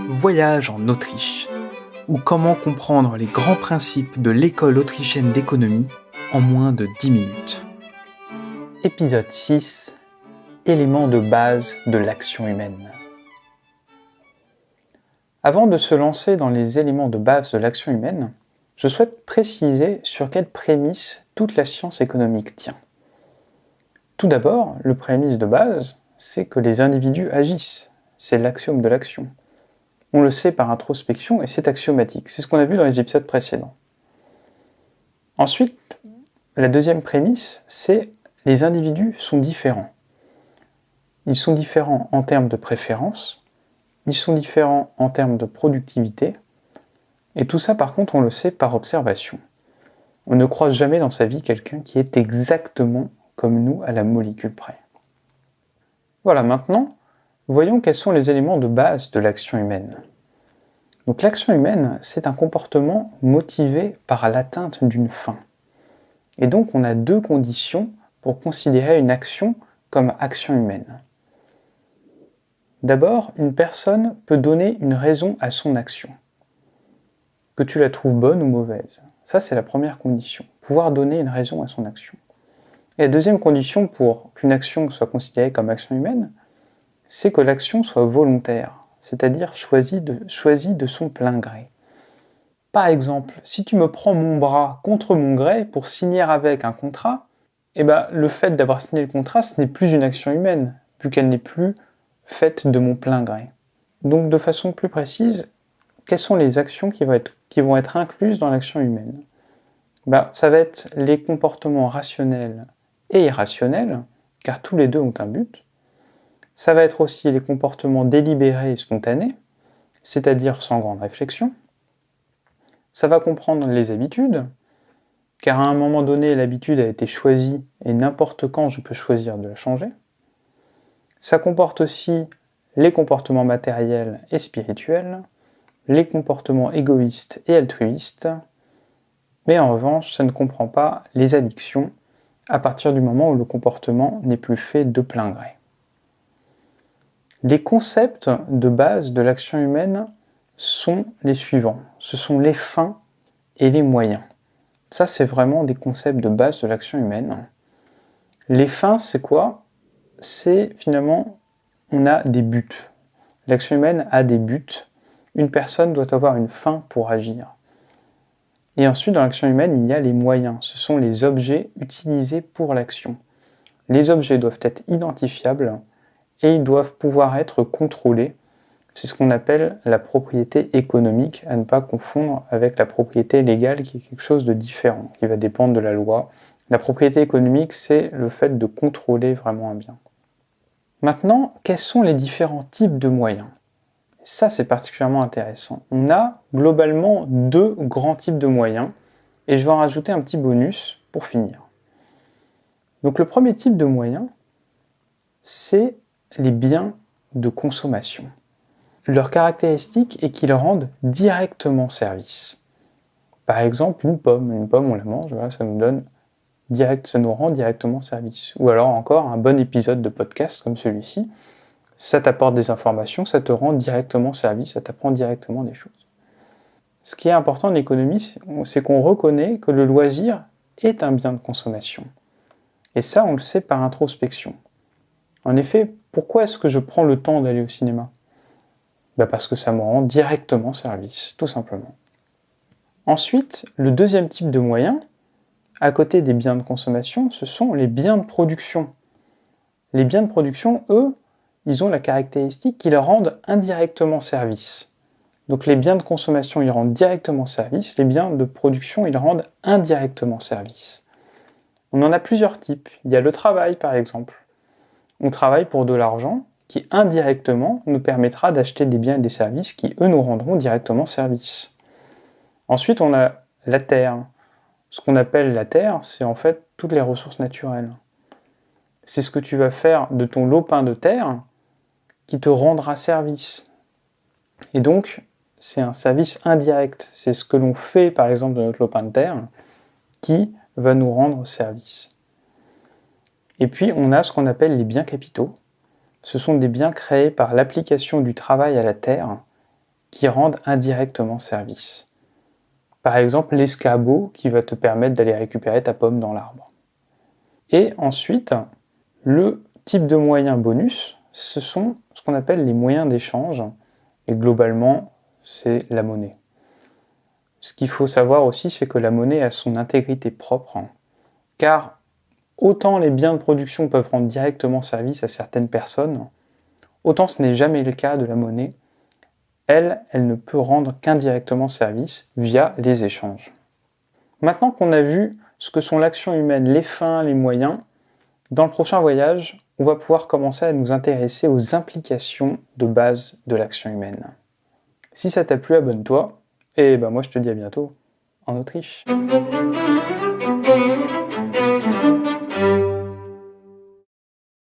Voyage en Autriche, ou comment comprendre les grands principes de l'école autrichienne d'économie en moins de 10 minutes. Épisode 6. Éléments de base de l'action humaine. Avant de se lancer dans les éléments de base de l'action humaine, je souhaite préciser sur quelle prémisse toute la science économique tient. Tout d'abord, le prémisse de base, c'est que les individus agissent. C'est l'axiome de l'action. On le sait par introspection et c'est axiomatique. C'est ce qu'on a vu dans les épisodes précédents. Ensuite, la deuxième prémisse, c'est les individus sont différents. Ils sont différents en termes de préférence, ils sont différents en termes de productivité, et tout ça par contre on le sait par observation. On ne croise jamais dans sa vie quelqu'un qui est exactement comme nous à la molécule près. Voilà, maintenant, voyons quels sont les éléments de base de l'action humaine. Donc l'action humaine, c'est un comportement motivé par l'atteinte d'une fin. Et donc on a deux conditions pour considérer une action comme action humaine. D'abord, une personne peut donner une raison à son action. Que tu la trouves bonne ou mauvaise. Ça, c'est la première condition. Pouvoir donner une raison à son action. Et la deuxième condition pour qu'une action soit considérée comme action humaine, c'est que l'action soit volontaire, c'est-à-dire choisie de son plein gré. Par exemple, si tu me prends mon bras contre mon gré pour signer avec un contrat, le fait d'avoir signé le contrat, ce n'est plus une action humaine, vu qu'elle n'est plus faite de mon plein gré. Donc de façon plus précise, quelles sont les actions qui vont être incluses dans l'action humaine ? Ça va être les comportements rationnels et irrationnels, car tous les deux ont un but. Ça va être aussi les comportements délibérés et spontanés, c'est-à-dire sans grande réflexion. Ça va comprendre les habitudes, car à un moment donné, l'habitude a été choisie et n'importe quand je peux choisir de la changer. Ça comporte aussi les comportements matériels et spirituels, les comportements égoïstes et altruistes, mais en revanche, ça ne comprend pas les addictions à partir du moment où le comportement n'est plus fait de plein gré. Les concepts de base de l'action humaine sont les suivants. Ce sont les fins et les moyens. Ça, c'est vraiment des concepts de base de l'action humaine. Les fins, c'est quoi ? C'est finalement, on a des buts. L'action humaine a des buts. Une personne doit avoir une fin pour agir. Et ensuite, dans l'action humaine, il y a les moyens. Ce sont les objets utilisés pour l'action. Les objets doivent être identifiables et ils doivent pouvoir être contrôlés. C'est ce qu'on appelle la propriété économique, à ne pas confondre avec la propriété légale qui est quelque chose de différent, qui va dépendre de la loi. La propriété économique, c'est le fait de contrôler vraiment un bien. Maintenant, quels sont les différents types de moyens ? Ça, c'est particulièrement intéressant. On a globalement deux grands types de moyens, et je vais en rajouter un petit bonus pour finir. Donc le premier type de moyen, c'est les biens de consommation. Leur caractéristique est qu'ils rendent directement service. Par exemple, une pomme on la mange, voilà, ça nous rend directement service. Ou alors encore un bon épisode de podcast comme celui-ci, ça t'apporte des informations, ça te rend directement service, ça t'apprend directement des choses. Ce qui est important en économie, c'est qu'on reconnaît que le loisir est un bien de consommation. Et ça, on le sait par introspection. En effet, pourquoi est-ce que je prends le temps d'aller au cinéma ? Parce que ça me rend directement service, tout simplement. Ensuite, le deuxième type de moyen, à côté des biens de consommation, ce sont les biens de production. Les biens de production, eux, ils ont la caractéristique qu'ils rendent indirectement service. Donc les biens de consommation, ils rendent directement service, les biens de production, ils rendent indirectement service. On en a plusieurs types. Il y a le travail, par exemple. On travaille pour de l'argent qui, indirectement, nous permettra d'acheter des biens et des services qui, eux, nous rendront directement service. Ensuite, on a la terre. Ce qu'on appelle la terre, c'est en fait toutes les ressources naturelles. C'est ce que tu vas faire de ton lopin de terre qui te rendra service. Et donc, c'est un service indirect. C'est ce que l'on fait, par exemple, de notre lopin de terre qui va nous rendre service. Et puis, on a ce qu'on appelle les biens capitaux. Ce sont des biens créés par l'application du travail à la terre qui rendent indirectement service. Par exemple, l'escabeau qui va te permettre d'aller récupérer ta pomme dans l'arbre. Et ensuite, le type de moyen bonus, ce sont ce qu'on appelle les moyens d'échange, et globalement, c'est la monnaie. Ce qu'il faut savoir aussi, c'est que la monnaie a son intégrité propre, car autant les biens de production peuvent rendre directement service à certaines personnes, autant ce n'est jamais le cas de la monnaie. Elle ne peut rendre qu'indirectement service via les échanges. Maintenant qu'on a vu ce que sont l'action humaine, les fins, les moyens, dans le prochain voyage, on va pouvoir commencer à nous intéresser aux implications de base de l'action humaine. Si ça t'a plu, abonne-toi, et moi je te dis à bientôt en Autriche.